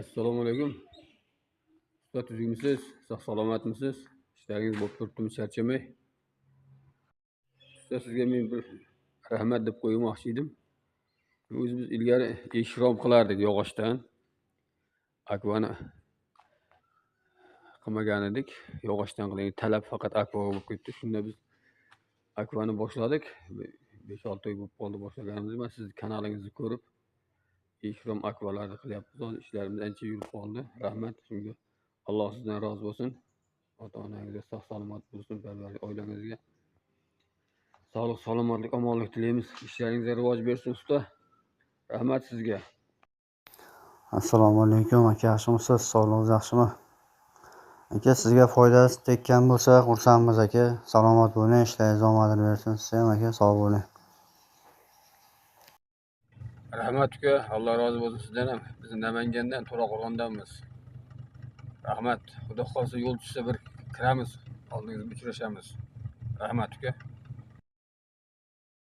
Assalomu alaykum. Usta tuzukmisiz? Sog' salomatmisiz? Ishlaringiz bo'lib turibdimi, charchamay? Usta sizga men bir rahmat deb qo'ymoqchi edim. O'zimiz ilgari eshrom qilardik yog'ochdan. Akvani qilmagan edik. Yog'ochdan qilingan talab faqat akva bo'lib ketdi. Shunda biz akvani boshladik. 5-6 oy bo'lib qoldi boshlaganimizga. Men siz kanalingizni ko'rib eshrom akvalarni qilyapmiz. Hozir ishlarimiz ancha yurib qoldi. Rahmat shunga. Alloh sizdan rozi bo'lsin. Ota-onangizga sog' salomat bo'lsin, oilangizga sog'lik, salomatlik, omonlik tilaymiz. Ishlaringizga rivoj bersin usta. Rahmat sizga. Assalomu alaykum aka, yaxshimisiz? Sog'lig'ingiz yaxshimi? Aka, sizga foydasi tekkan bo'lsa xursandmiz aka. Salomat bo'ling, ishlaringiz omadini bersin. Siz ham aka sog' bo'ling. Rahmat uka, Alloh rozi bo'lsin sizdan ham. Biz Namangandan, To'raqo'rg'ondanmiz. Rahmat. Xudo xolsa yo'l tushsa bir kiramiz, oldingizga uchrashamiz. Rahmat uka.